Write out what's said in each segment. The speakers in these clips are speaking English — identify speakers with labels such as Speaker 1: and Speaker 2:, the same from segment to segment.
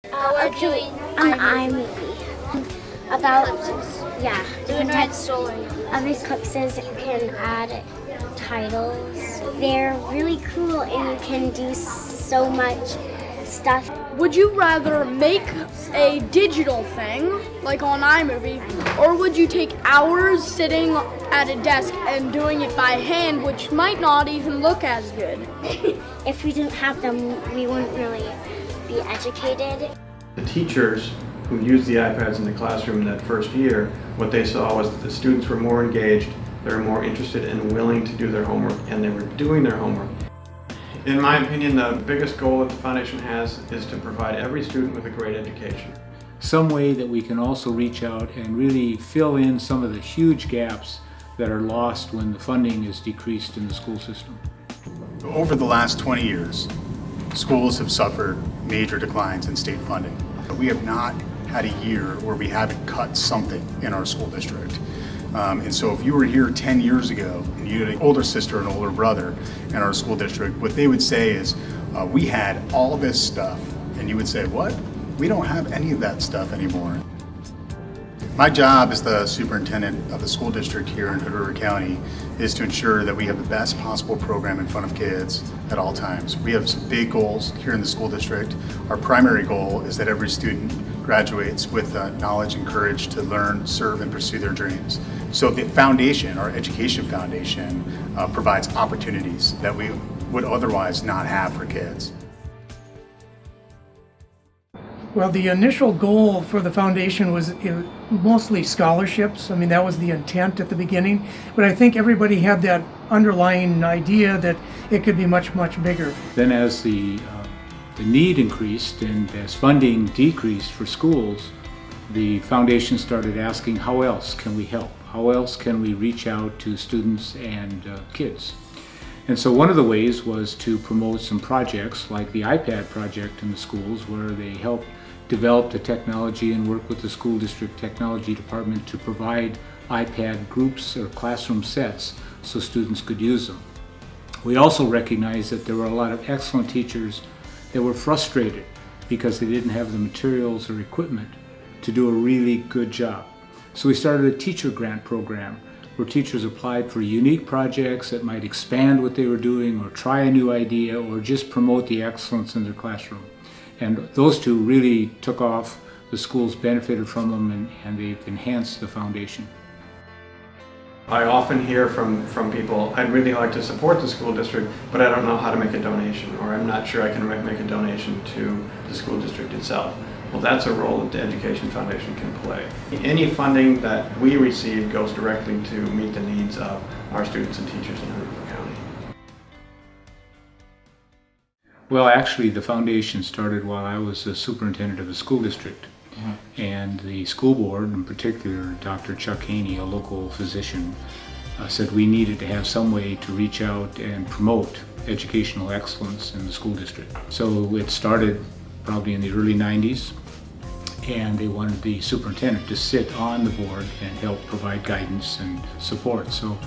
Speaker 1: We're doing an iMovie about
Speaker 2: Doing red solar.
Speaker 1: other eclipses. You can add titles. They're really cool, and you can do so much stuff.
Speaker 2: Would you rather make a digital thing, like on iMovie, or would you take hours sitting at a desk and doing it by hand, which might not even look as good?
Speaker 1: If we didn't have them, we wouldn't really be educated.
Speaker 3: The teachers who used the iPads in the classroom that first year, what they saw was that the students were more engaged, they were more interested and willing to do their homework, and they were doing their homework. In my opinion, the biggest goal that the foundation has is to provide every student with a great education.
Speaker 4: Some way that we can also reach out and really fill in some of the huge gaps that are lost when the funding is decreased in the school system.
Speaker 5: Over the last 20 years, schools have suffered major declines in state funding. We have not had a year where we haven't cut something in our school district. And so if you were here 10 years ago and you had an older sister and older brother in our school district, what they would say is, we had all this stuff. And you would say, what? We don't have any of that stuff anymore. My job as the superintendent of the school district here in Hood River County is to ensure that we have the best possible program in front of kids at all times. We have some big goals here in the school district. Our primary goal is that every student graduates with knowledge and courage to learn, serve, and pursue their dreams. So the foundation, our education foundation, provides opportunities that we would otherwise not have for kids.
Speaker 6: Well, the initial goal for the foundation was mostly scholarships. I mean, that was the intent at the beginning. But I think everybody had that underlying idea that it could be much, much bigger.
Speaker 4: Then as the need increased and as funding decreased for schools, the foundation started asking, how else can we help? How else can we reach out to students and kids? And so one of the ways was to promote some projects like the iPad project in the schools, where they help develop the technology and work with the school district technology department to provide iPad groups or classroom sets so students could use them. We also recognized that there were a lot of excellent teachers that were frustrated because they didn't have the materials or equipment to do a really good job. So we started a teacher grant program where teachers applied for unique projects that might expand what they were doing or try a new idea or just promote the excellence in their classroom. And those two really took off. The schools benefited from them, and they've enhanced the foundation.
Speaker 3: I often hear from people, I'd really like to support the school district, but I don't know how to make a donation, or I'm not sure I can make a donation to the school district itself. Well, that's a role that the Education Foundation can play. Any funding that we receive goes directly to meet the needs of our students and teachers in Hood River County.
Speaker 4: Well, actually, the foundation started while I was the superintendent of the school district. And the school board, in particular, Dr. Chuck Haney, a local physician, said we needed to have some way to reach out and promote educational excellence in the school district. So it started probably in the early 90s, and they wanted the superintendent to sit on the board and help provide guidance and support. So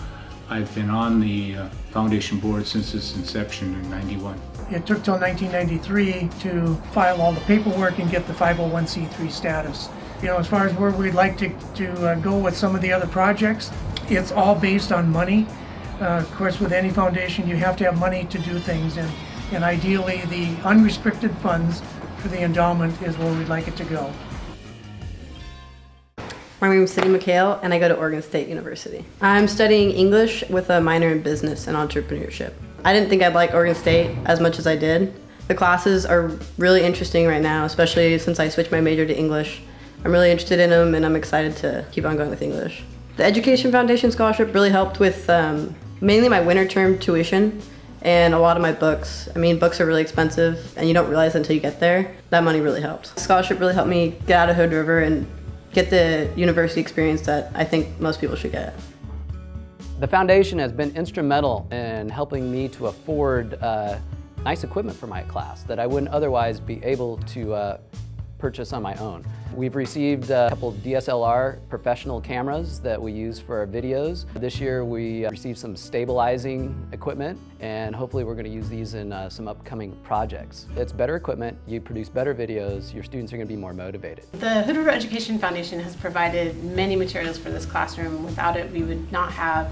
Speaker 4: I've been on the foundation board since its inception in '91.
Speaker 6: It took till 1993 to file all the paperwork and get the 501c3 status. You know, as far as where we'd like to go with some of the other projects, it's all based on money. Of course, with any foundation, you have to have money to do things, and ideally the unrestricted funds for the endowment is where we'd like it to go.
Speaker 7: My name is Cindy McHale, and I go to Oregon State University. I'm studying English with a minor in business and entrepreneurship. I didn't think I'd like Oregon State as much as I did. The classes are really interesting right now, especially since I switched my major to English. I'm really interested in them, and I'm excited to keep on going with English. The Education Foundation Scholarship really helped with mainly my winter term tuition and a lot of my books. I mean, books are really expensive, and you don't realize until you get there. That money really helped. The scholarship really helped me get out of Hood River and get the university experience that I think most people should get.
Speaker 8: The foundation has been instrumental in helping me to afford nice equipment for my class that I wouldn't otherwise be able to purchase on my own. We've received a couple DSLR professional cameras that we use for our videos. This year we received some stabilizing equipment, and hopefully we're going to use these in some upcoming projects. It's better equipment, you produce better videos, your students are going to be more motivated.
Speaker 9: The Hood River Education Foundation has provided many materials for this classroom. Without it, we would not have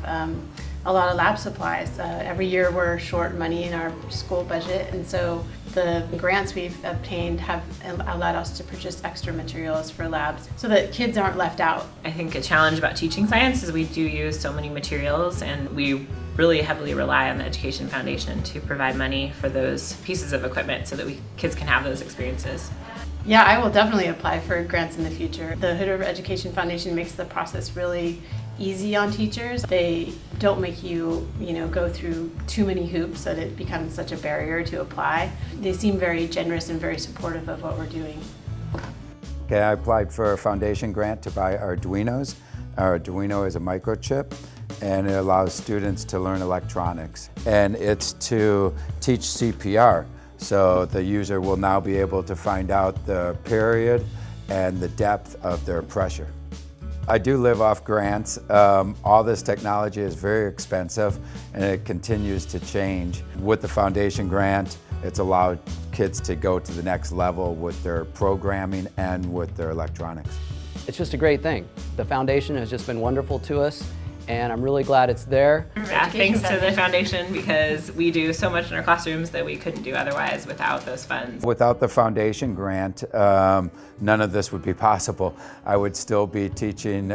Speaker 9: a lot of lab supplies. Every year we're short money in our school budget, and so the grants we've obtained have allowed us to purchase extra materials for labs so that kids aren't left out.
Speaker 10: I think a challenge about teaching science is we do use so many materials, and we really heavily rely on the Education Foundation to provide money for those pieces of equipment so that kids can have those experiences.
Speaker 9: Yeah, I will definitely apply for grants in the future. The Hood River Education Foundation makes the process really easy on teachers. They don't make you, go through too many hoops that it becomes such a barrier to apply. They seem very generous and very supportive of what we're doing.
Speaker 11: Okay, I applied for a foundation grant to buy Arduinos. Our Arduino is a microchip, and it allows students to learn electronics. And it's to teach CPR. So the user will now be able to find out the period and the depth of their pressure. I do live off grants. All this technology is very expensive, and it continues to change. With the foundation grant, it's allowed kids to go to the next level with their programming and with their electronics.
Speaker 8: It's just a great thing. The foundation has just been wonderful to us, and I'm really glad it's there.
Speaker 10: Yeah, thanks to the foundation, because we do so much in our classrooms that we couldn't do otherwise without those funds.
Speaker 11: Without the foundation grant, none of this would be possible. I would still be teaching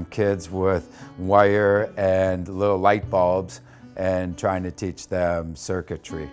Speaker 11: kids with wire and little light bulbs and trying to teach them circuitry.